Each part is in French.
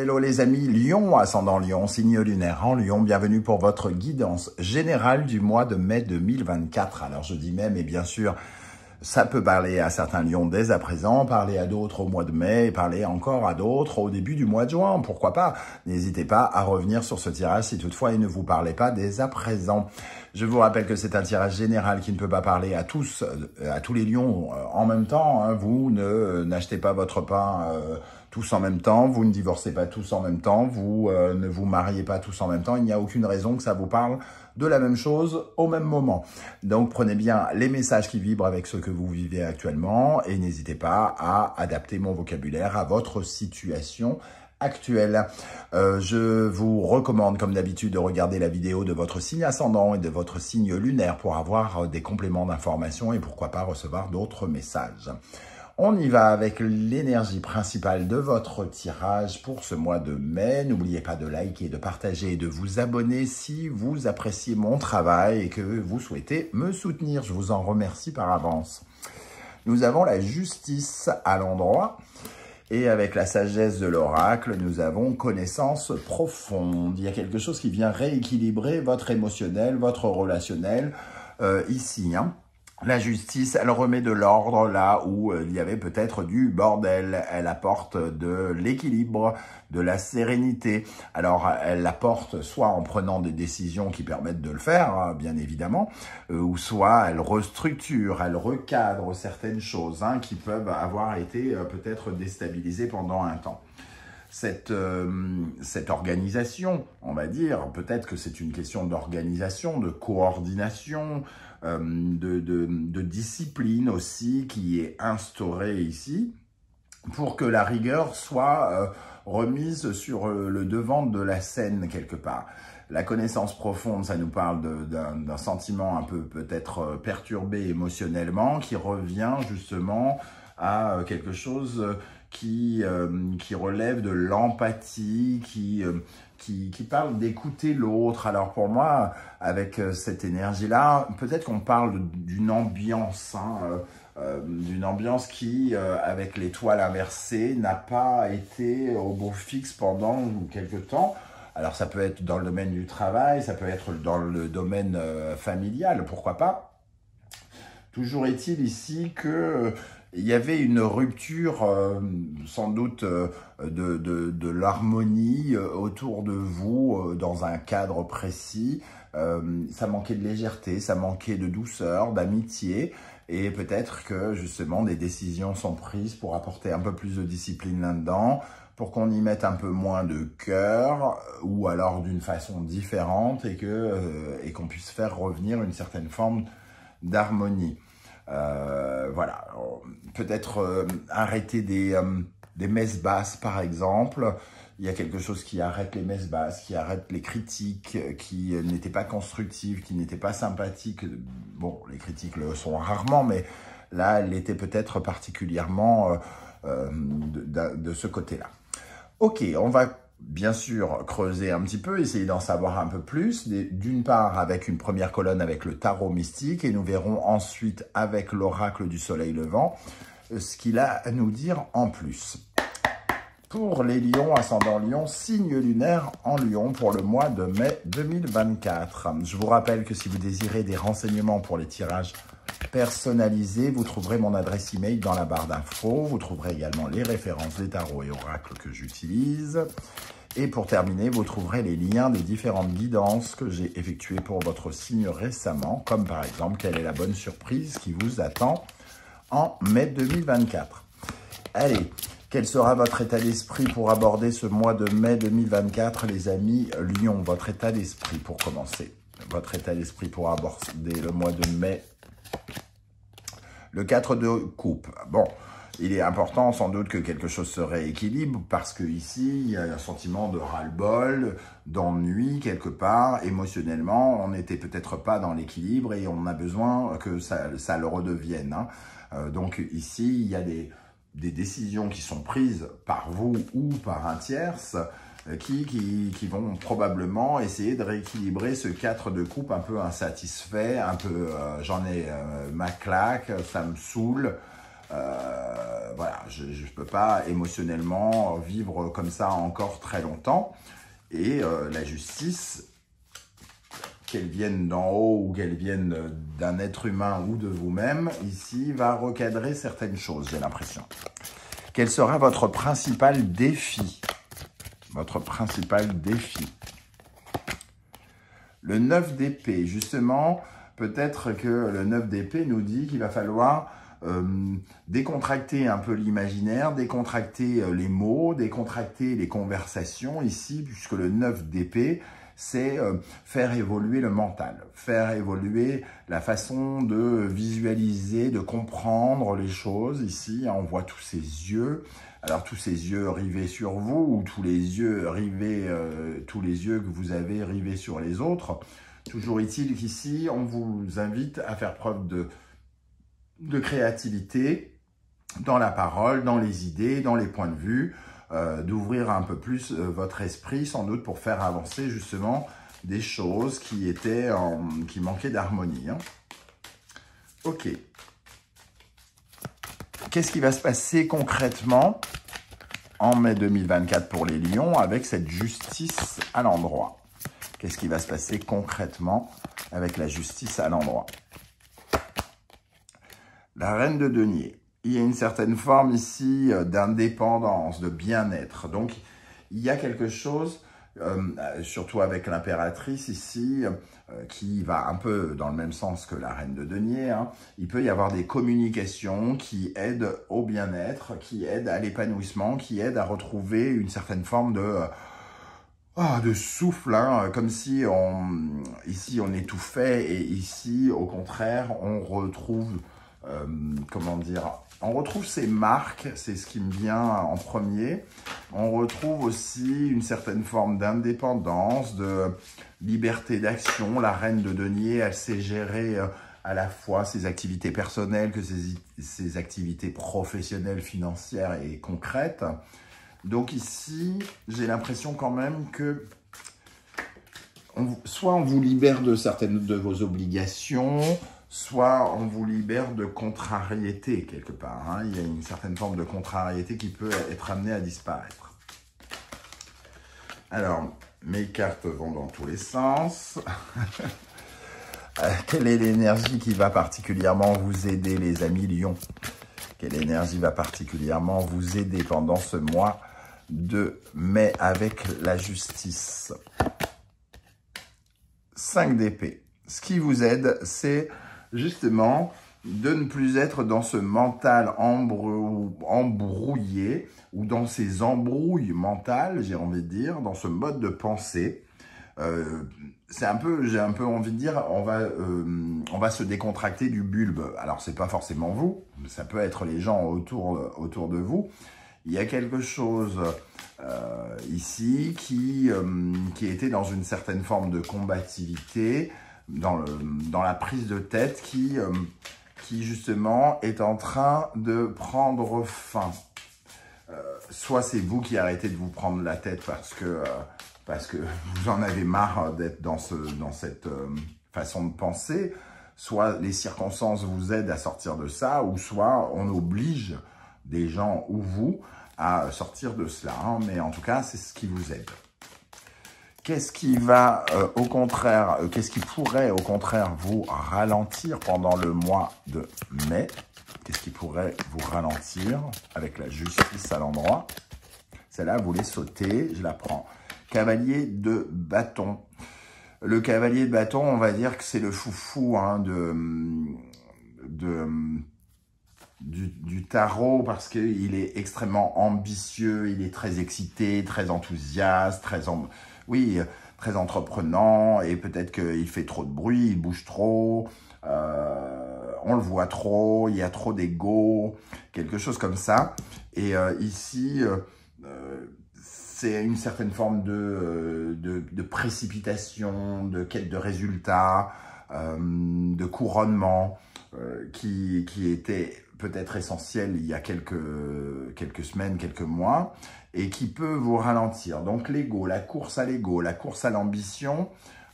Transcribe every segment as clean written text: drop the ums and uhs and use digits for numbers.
hello les amis, Lion, ascendant Lion, signe lunaire en Lion, bienvenue pour votre guidance générale du mois de mai 2024. Alors je dis mai, mais bien sûr, ça peut parler à certains lions dès à présent, parler à d'autres au mois de mai, et parler encore à d'autres au début du mois de juin, pourquoi pas. N'hésitez pas à revenir sur ce tirage si toutefois il ne vous parlait pas dès à présent. Je vous rappelle que c'est un tirage général qui ne peut pas parler à tous les lions en même temps. Hein. Vous n'achetez pas votre pain tous en même temps, vous ne divorcez pas tous en même temps, vous ne vous mariez pas tous en même temps. Il n'y a aucune raison que ça vous parle de la même chose au même moment. Donc prenez bien les messages qui vibrent avec ce que vous vivez actuellement et n'hésitez pas à adapter mon vocabulaire à votre situation actuelle. Je vous recommande comme d'habitude de regarder la vidéo de votre signe ascendant et de votre signe lunaire pour avoir des compléments d'information et pourquoi pas recevoir d'autres messages. On y va avec l'énergie principale de votre tirage pour ce mois de mai. N'oubliez pas de liker, de partager et de vous abonner si vous appréciez mon travail et que vous souhaitez me soutenir. Je vous en remercie par avance. Nous avons la justice à l'endroit et avec la sagesse de l'oracle, nous avons connaissance profonde. Il y a quelque chose qui vient rééquilibrer votre émotionnel, votre relationnel ici, hein. La justice, elle remet de l'ordre là où il y avait peut-être du bordel. Elle apporte de l'équilibre, de la sérénité. Alors, elle l'apporte soit en prenant des décisions qui permettent de le faire, hein, bien évidemment, ou soit elle restructure, elle recadre certaines choses hein, qui peuvent avoir été peut-être déstabilisées pendant un temps. Cette organisation, on va dire, peut-être que c'est une question d'organisation, de coordination, de discipline aussi qui est instaurée ici pour que la rigueur soit remise sur le devant de la scène quelque part. La connaissance profonde, ça nous parle d'un sentiment un peu peut-être perturbé émotionnellement qui revient justement à quelque chose qui relève de l'empathie, qui parle d'écouter l'autre. Alors pour moi, avec cette énergie-là, peut-être qu'on parle d'une ambiance, d'une ambiance qui, avec l'étoile inversée, n'a pas été au beau fixe pendant quelque temps. Alors ça peut être dans le domaine du travail, ça peut être dans le domaine familial, pourquoi pas. Toujours est-il ici que il y avait une rupture, sans doute, de l'harmonie autour de vous, dans un cadre précis. Ça manquait de légèreté, ça manquait de douceur, d'amitié. Et peut-être que, justement, des décisions sont prises pour apporter un peu plus de discipline là-dedans, pour qu'on y mette un peu moins de cœur, ou alors d'une façon différente, et qu'on puisse faire revenir une certaine forme d'harmonie. Voilà, peut-être arrêter des messes basses par exemple. Il y a quelque chose qui arrête les messes basses, qui arrête les critiques, qui n'étaient pas constructives, qui n'étaient pas sympathiques. Bon, les critiques le sont rarement, mais là, elle était peut-être particulièrement de ce côté-là. Ok, on va bien sûr creuser un petit peu, essayer d'en savoir un peu plus, d'une part avec une première colonne avec le tarot mystique et nous verrons ensuite avec l'oracle du soleil levant ce qu'il a à nous dire en plus. Pour les lions, ascendant lion, signe lunaire en lion pour le mois de mai 2024. Je vous rappelle que si vous désirez des renseignements pour les tirages personnalisés, vous trouverez mon adresse email dans la barre d'infos. Vous trouverez également les références des tarots et oracles que j'utilise. Et pour terminer, vous trouverez les liens des différentes guidances que j'ai effectuées pour votre signe récemment, comme par exemple, quelle est la bonne surprise qui vous attend en mai 2024. Allez, quel sera votre état d'esprit pour aborder ce mois de mai 2024, les amis Lion? Votre état d'esprit pour commencer. Votre état d'esprit pour aborder le mois de mai. Le 4 de coupe. Bon, il est important sans doute que quelque chose se rééquilibre parce que ici, il y a un sentiment de ras-le-bol, d'ennui quelque part. Émotionnellement, on n'était peut-être pas dans l'équilibre et on a besoin que ça le redevienne. Hein. Donc ici, il y a des décisions qui sont prises par vous ou par un tierce qui vont probablement essayer de rééquilibrer ce 4 de coupe un peu insatisfait, un peu j'en ai ma claque, ça me saoule. Voilà, je ne peux pas émotionnellement vivre comme ça encore très longtemps. Et la justice, qu'elle vienne d'en haut ou qu'elle vienne d'un être humain ou de vous-même, ici, va recadrer certaines choses, j'ai l'impression. Quel sera votre principal défi? Votre principal défi. Le 9 d'épée, justement, peut-être que le 9 d'épée nous dit qu'il va falloir décontracter un peu l'imaginaire, décontracter les mots, décontracter les conversations ici, puisque le 9 d'épée, c'est faire évoluer le mental, faire évoluer la façon de visualiser, de comprendre les choses. Ici, on voit tous ces yeux. Alors, tous ces yeux rivés sur vous, ou tous les yeux rivés, tous les yeux que vous avez rivés sur les autres. Toujours est-il qu'ici, on vous invite à faire preuve de créativité dans la parole, dans les idées, dans les points de vue, d'ouvrir un peu plus votre esprit, sans doute pour faire avancer justement des choses qui manquaient d'harmonie. Hein. Ok. Qu'est-ce qui va se passer concrètement en mai 2024 pour les lions avec cette justice à l'endroit? Qu'est-ce qui va se passer concrètement avec la justice à l'endroit? La reine de denier. Il y a une certaine forme ici d'indépendance, de bien-être. Donc, il y a quelque chose, surtout avec l'impératrice ici, qui va un peu dans le même sens que la reine de denier. Hein. Il peut y avoir des communications qui aident au bien-être, qui aident à l'épanouissement, qui aident à retrouver une certaine forme de souffle, hein, comme si ici on étouffait et ici, au contraire, on retrouve... comment dire, on retrouve ces marques, c'est ce qui me vient en premier. On retrouve aussi une certaine forme d'indépendance, de liberté d'action. La reine de denier, elle sait gérer à la fois ses activités personnelles que ses activités professionnelles, financières et concrètes. Donc ici, j'ai l'impression quand même que soit on vous libère de certaines de vos obligations, soit on vous libère de contrariété quelque part. Hein. Il y a une certaine forme de contrariété qui peut être amenée à disparaître. Alors, mes cartes vont dans tous les sens. Quelle est l'énergie qui va particulièrement vous aider, les amis lions? Quelle énergie va particulièrement vous aider pendant ce mois de mai avec la justice? 5 d'épée. Ce qui vous aide, c'est justement de ne plus être dans ce mental embrouillé ou dans ces embrouilles mentales, j'ai envie de dire, dans ce mode de pensée. J'ai un peu envie de dire, on va se décontracter du bulbe. Alors, c'est pas forcément vous, ça peut être les gens autour de vous. Il y a quelque chose ici qui était dans une certaine forme de combativité, dans la prise de tête qui justement est en train de prendre fin. Soit c'est vous qui arrêtez de vous prendre la tête parce que vous en avez marre d'être dans cette façon de penser, soit les circonstances vous aident à sortir de ça, ou soit on oblige des gens ou vous à sortir de cela. Hein. Mais en tout cas, c'est ce qui vous aide. Qu'est-ce qui va au contraire, qu'est-ce qui pourrait au contraire vous ralentir pendant le mois de mai? Qu'est-ce qui pourrait vous ralentir avec la justice à l'endroit? Celle-là, vous les sautez, je la prends. Cavalier de bâton. Le cavalier de bâton, on va dire que c'est le foufou hein, du tarot parce qu'il est extrêmement ambitieux, il est très excité, très enthousiaste, très entreprenant et peut-être qu'il fait trop de bruit, il bouge trop, on le voit trop, il y a trop d'ego, quelque chose comme ça. Et ici, c'est une certaine forme de précipitation, de quête de résultats, de couronnement qui était peut-être essentiel il y a quelques semaines, quelques mois, et qui peut vous ralentir. Donc l'ego, la course à l'ego, la course à l'ambition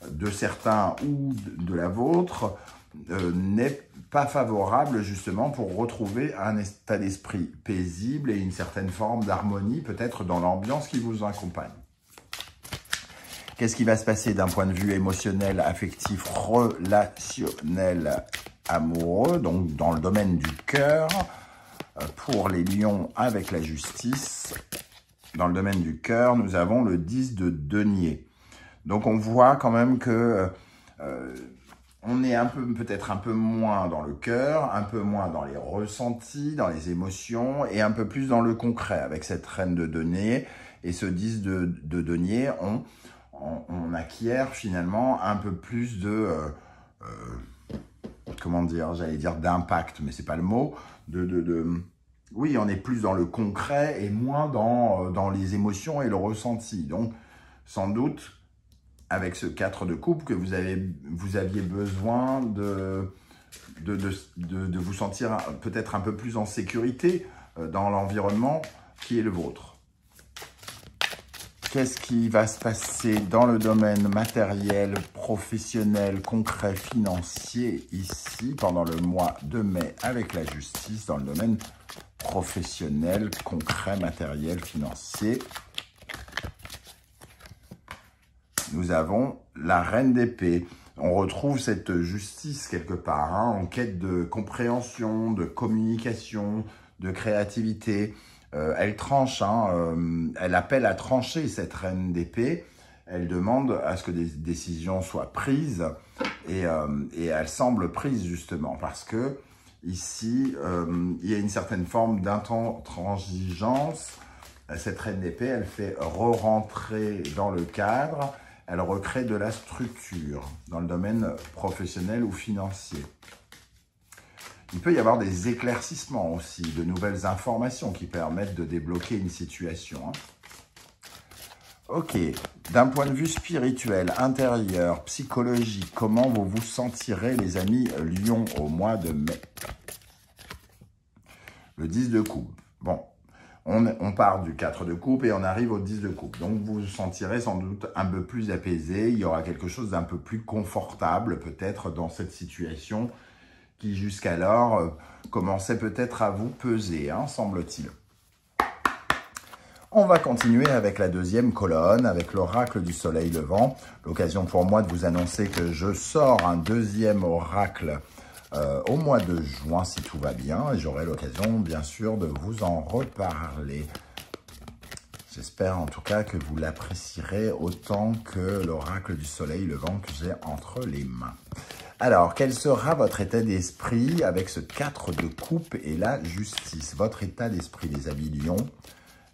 de certains ou de la vôtre, n'est pas favorable justement pour retrouver un état d'esprit paisible et une certaine forme d'harmonie peut-être dans l'ambiance qui vous accompagne. Qu'est-ce qui va se passer d'un point de vue émotionnel, affectif, relationnel, amoureux, donc dans le domaine du cœur, pour les lions avec la justice? Dans le domaine du cœur, nous avons le 10 de denier. Donc on voit quand même que on est peut-être un peu moins dans le cœur, un peu moins dans les ressentis, dans les émotions, et un peu plus dans le concret. Avec cette reine de denier et ce 10 de denier, on acquiert finalement un peu plus de, comment dire, j'allais dire d'impact, mais c'est pas le mot, oui, on est plus dans le concret et moins dans les émotions et le ressenti. Donc, sans doute, avec ce 4 de coupe, que vous aviez besoin de vous sentir peut-être un peu plus en sécurité dans l'environnement qui est le vôtre. Qu'est-ce qui va se passer dans le domaine matériel, professionnel, concret, financier, ici, pendant le mois de mai avec la justice, dans le domaine professionnel, concret, matériel, financier? Nous avons la reine d'épée. On retrouve cette justice quelque part, hein, en quête de compréhension, de communication, de créativité. Elle tranche, hein, elle appelle à trancher cette reine d'épée. Elle demande à ce que des décisions soient prises et elle semble prise justement parce que ici, il y a une certaine forme d'intransigeance. Cette reine d'épée, elle fait re-rentrer dans le cadre, elle recrée de la structure dans le domaine professionnel ou financier. Il peut y avoir des éclaircissements aussi, de nouvelles informations qui permettent de débloquer une situation. Hein. Ok, d'un point de vue spirituel, intérieur, psychologique, comment vous vous sentirez les amis Lion au mois de mai? Le 10 de coupe. Bon, on part du 4 de coupe et on arrive au 10 de coupe. Donc vous vous sentirez sans doute un peu plus apaisé, il y aura quelque chose d'un peu plus confortable peut-être dans cette situation qui jusqu'alors commençait peut-être à vous peser, hein, semble-t-il. On va continuer avec la deuxième colonne, avec l'oracle du soleil levant. L'occasion pour moi de vous annoncer que je sors un deuxième oracle au mois de juin, si tout va bien. Et j'aurai l'occasion, bien sûr, de vous en reparler. J'espère en tout cas que vous l'apprécierez autant que l'oracle du soleil levant que j'ai entre les mains. Alors, quel sera votre état d'esprit avec ce 4 de coupe et la justice? Votre état d'esprit, les amis Lions,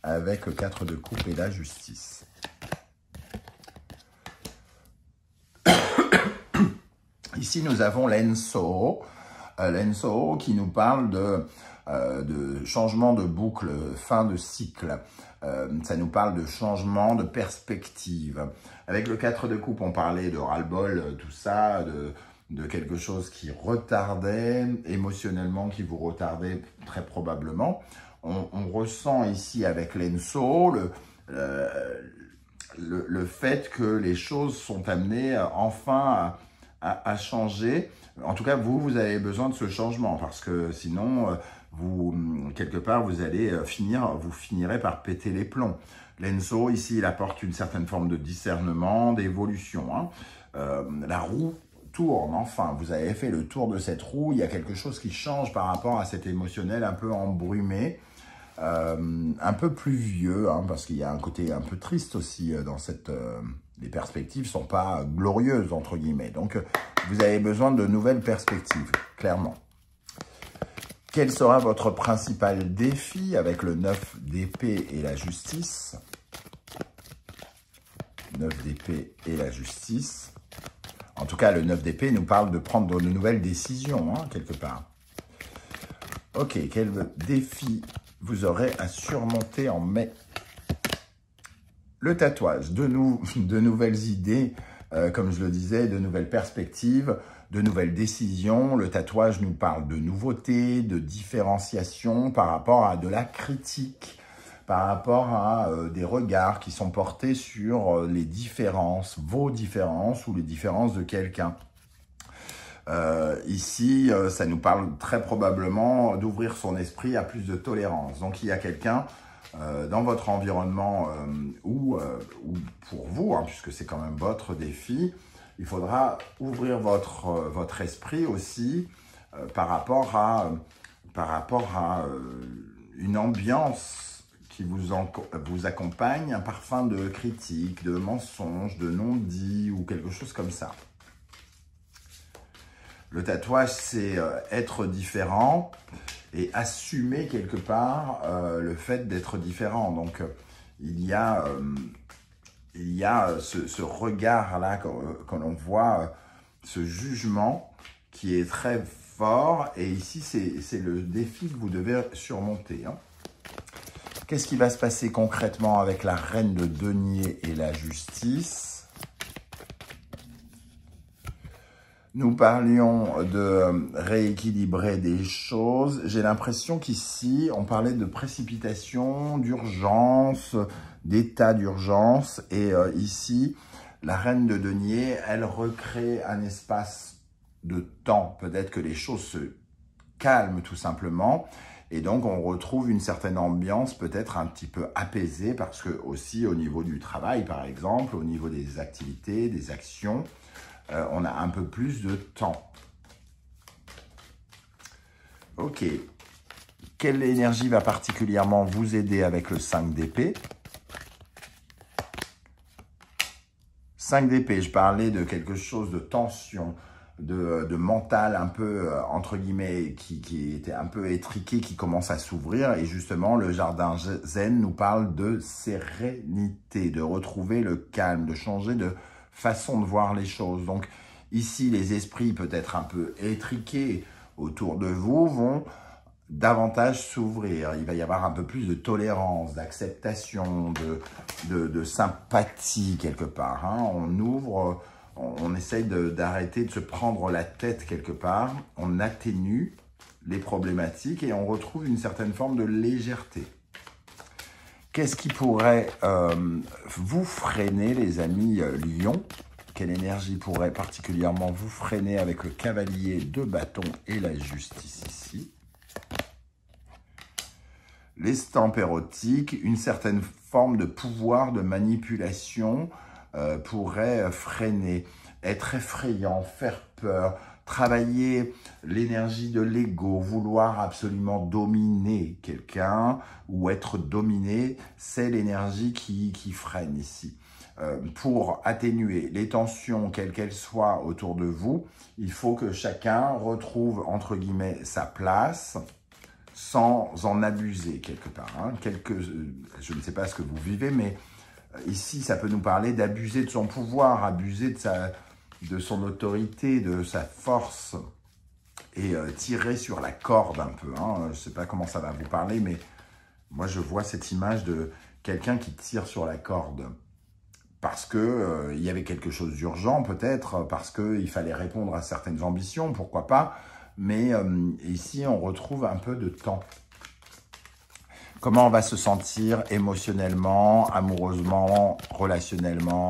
avec le 4 de coupe et la justice. Ici, nous avons l'Enso. L'Enso qui nous parle de changement de boucle, fin de cycle. Ça nous parle de changement de perspective. Avec le 4 de coupe, on parlait de ras-le-bol, tout ça, de quelque chose qui retardait émotionnellement, qui vous retardait très probablement. On ressent ici avec l'Enso le fait que les choses sont amenées enfin à changer. En tout cas, vous avez besoin de ce changement parce que sinon, quelque part, vous finirez par péter les plombs. L'Enso, ici, il apporte une certaine forme de discernement, d'évolution. Hein. La roue tourne, enfin, vous avez fait le tour de cette roue, il y a quelque chose qui change par rapport à cet émotionnel un peu embrumé, un peu pluvieux, hein, parce qu'il y a un côté un peu triste aussi dans cette... les perspectives ne sont pas glorieuses, entre guillemets. Donc, vous avez besoin de nouvelles perspectives, clairement. Quel sera votre principal défi avec le 9 d'épée et la justice? 9 d'épée et la justice. En tout cas, le 9 d'épée nous parle de prendre de nouvelles décisions, hein, quelque part. Ok, quel défi vous aurez à surmonter en mai? Le tatouage, de nouvelles idées, comme je le disais, de nouvelles perspectives, de nouvelles décisions. Le tatouage nous parle de nouveautés, de différenciation par rapport à de la critique, par rapport à des regards qui sont portés sur les différences, vos différences ou les différences de quelqu'un. Ici, ça nous parle très probablement d'ouvrir son esprit à plus de tolérance. Donc, il y a quelqu'un dans votre environnement ou pour vous, hein, puisque c'est quand même votre défi, il faudra ouvrir votre esprit aussi par rapport à une ambiance qui vous accompagne, un parfum de critique, de mensonge, de non-dit ou quelque chose comme ça. Le tatouage, c'est être différent et assumer quelque part le fait d'être différent. Donc, il y a ce regard-là que l'on voit, ce jugement qui est très fort. Et ici, c'est le défi que vous devez surmonter. Hein. Qu'est-ce qui va se passer concrètement avec la reine de denier et la justice? Nous parlions de rééquilibrer des choses. J'ai l'impression qu'ici, on parlait de précipitation, d'urgence, d'état d'urgence. Et ici, la reine de denier, elle recrée un espace de temps. Peut-être que les choses se calment tout simplement. Et donc, on retrouve une certaine ambiance peut-être un petit peu apaisée parce que aussi au niveau du travail, par exemple, au niveau des activités, des actions, on a un peu plus de temps. Ok. Quelle énergie va particulièrement vous aider avec le 5 d'épée? 5 d'épée, je parlais de quelque chose de tension, de mental un peu, entre guillemets, qui était un peu étriqué, qui commence à s'ouvrir. Et justement, le jardin zen nous parle de sérénité, de retrouver le calme, de changer de façon de voir les choses. Donc ici, les esprits peut-être un peu étriqués autour de vous vont davantage s'ouvrir. Il va y avoir un peu plus de tolérance, d'acceptation, de sympathie quelque part. Hein. On ouvre, on essaye d'arrêter de se prendre la tête quelque part. On atténue les problématiques et on retrouve une certaine forme de légèreté. Qu'est-ce qui pourrait vous freiner, les amis Lion? Quelle énergie pourrait particulièrement vous freiner avec le cavalier de bâton et la justice ici? L'estampe érotique, une certaine forme de pouvoir de manipulation pourrait freiner, être effrayant, faire peur, travailler l'énergie de l'ego, vouloir absolument dominer quelqu'un ou être dominé, c'est l'énergie qui freine ici. Pour atténuer les tensions, quelles qu'elles soient autour de vous, il faut que chacun retrouve, entre guillemets, sa place, sans en abuser quelque part. Hein. Je ne sais pas ce que vous vivez, mais ici, ça peut nous parler d'abuser de son pouvoir, abuser de son autorité, de sa force, et tirer sur la corde un peu. Hein. Je ne sais pas comment ça va vous parler, mais moi, je vois cette image de quelqu'un qui tire sur la corde. Parce que il y avait quelque chose d'urgent peut-être, parce qu'il fallait répondre à certaines ambitions, pourquoi pas. Mais ici, on retrouve un peu de temps. Comment on va se sentir émotionnellement, amoureusement, relationnellement,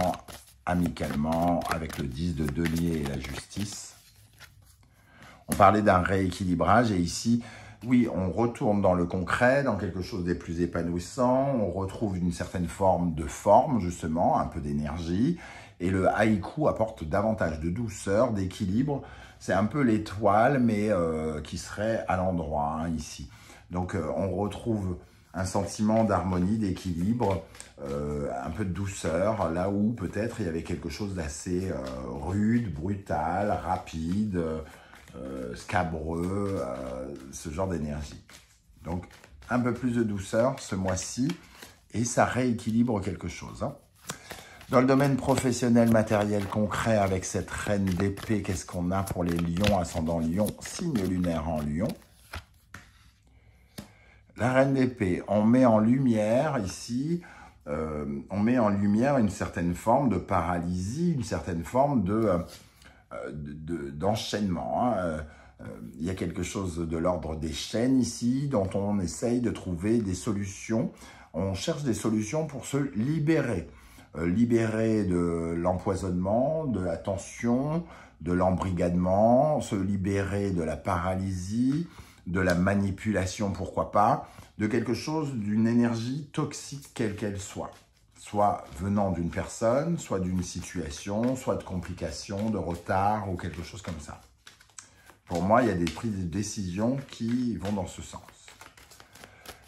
amicalement, avec le 10 de denier et la justice? On parlait d'un rééquilibrage et ici, oui, on retourne dans le concret, dans quelque chose de plus épanouissant. On retrouve une certaine forme, justement, un peu d'énergie. Et le haïku apporte davantage de douceur, d'équilibre. C'est un peu l'étoile, mais qui serait à l'endroit, hein, ici. Donc, on retrouve un sentiment d'harmonie, d'équilibre, un peu de douceur, là où peut-être il y avait quelque chose d'assez rude, brutal, rapide, scabreux, ce genre d'énergie. Donc, un peu plus de douceur ce mois-ci, et ça rééquilibre quelque chose, hein. Dans le domaine professionnel, matériel, concret, avec cette reine d'épée, qu'est-ce qu'on a pour les lions, ascendant lion, signe lunaire en lion? La reine d'épée, on met en lumière ici, on met en lumière une certaine forme de paralysie, une certaine forme d'enchaînement. Hein. Il y a quelque chose de l'ordre des chaînes ici, dont on essaye de trouver des solutions. On cherche des solutions pour se libérer. libérer de l'empoisonnement, de la tension, de l'embrigadement, se libérer de la paralysie, de la manipulation, pourquoi pas, de quelque chose, d'une énergie toxique quelle qu'elle soit venant d'une personne, soit d'une situation, soit de complications, de retard ou quelque chose comme ça. Pour moi, il y a des prises de décision qui vont dans ce sens.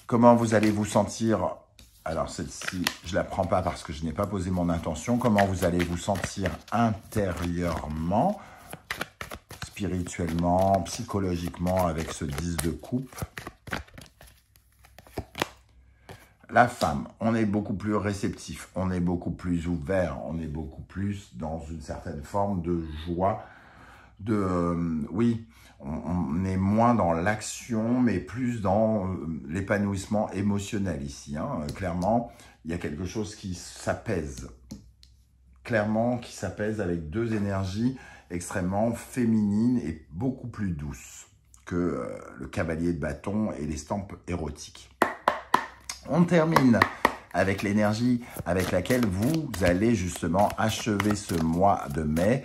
Comment vous allez vous sentir? Alors celle-ci, je ne la prends pas parce que je n'ai pas posé mon intention. Comment vous allez vous sentir intérieurement, spirituellement, psychologiquement avec ce 10 de coupe? La femme, on est beaucoup plus réceptif, on est beaucoup plus ouvert, on est beaucoup plus dans une certaine forme de joie, oui, on est moins dans l'action, mais plus dans l'épanouissement émotionnel ici. Hein. Clairement, il y a quelque chose qui s'apaise. Clairement, qui s'apaise avec deux énergies extrêmement féminines et beaucoup plus douces que le cavalier de bâton et l'estampe érotique. On termine avec l'énergie avec laquelle vous allez justement achever ce mois de mai.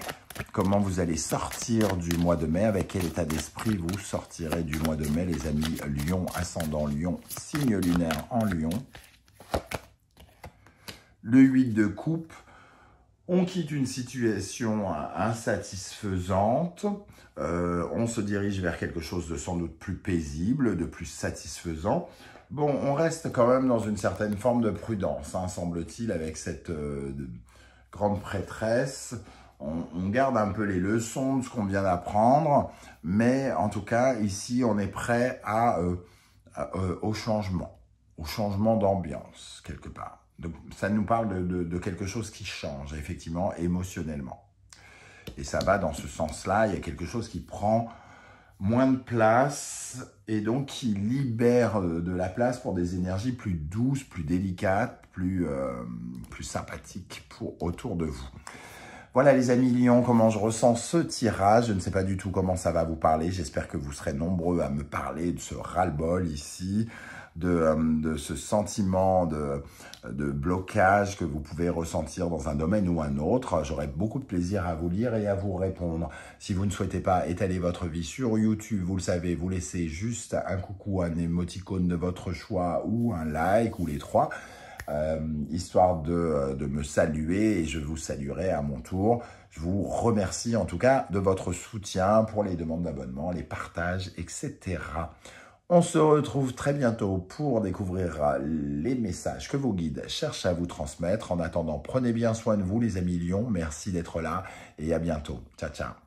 Comment vous allez sortir du mois de mai, avec quel état d'esprit vous sortirez du mois de mai, les amis Lion, ascendant Lion, signe lunaire en Lion. Le 8 de coupe, on quitte une situation insatisfaisante, on se dirige vers quelque chose de sans doute plus paisible, de plus satisfaisant. Bon, on reste quand même dans une certaine forme de prudence, hein, semble-t-il, avec cette grande prêtresse. On garde un peu les leçons de ce qu'on vient d'apprendre, mais en tout cas, ici, on est prêt au changement d'ambiance, quelque part. Donc, ça nous parle de quelque chose qui change, effectivement, émotionnellement. Et ça va dans ce sens-là, il y a quelque chose qui prend moins de place et donc qui libère de la place pour des énergies plus douces, plus délicates, plus sympathiques autour de vous. Voilà les amis Lion, comment je ressens ce tirage. Je ne sais pas du tout comment ça va vous parler. J'espère que vous serez nombreux à me parler de ce ras-le-bol ici, de ce sentiment de blocage que vous pouvez ressentir dans un domaine ou un autre. J'aurai beaucoup de plaisir à vous lire et à vous répondre. Si vous ne souhaitez pas étaler votre vie sur YouTube, vous le savez, vous laissez juste un coucou, un émoticône de votre choix ou un like ou les trois. Histoire de me saluer et je vous saluerai à mon tour. Je vous remercie en tout cas de votre soutien pour les demandes d'abonnement, les partages, etc. On se retrouve très bientôt pour découvrir les messages que vos guides cherchent à vous transmettre. En attendant, prenez bien soin de vous les amis Lions. Merci d'être là et à bientôt. Ciao, ciao.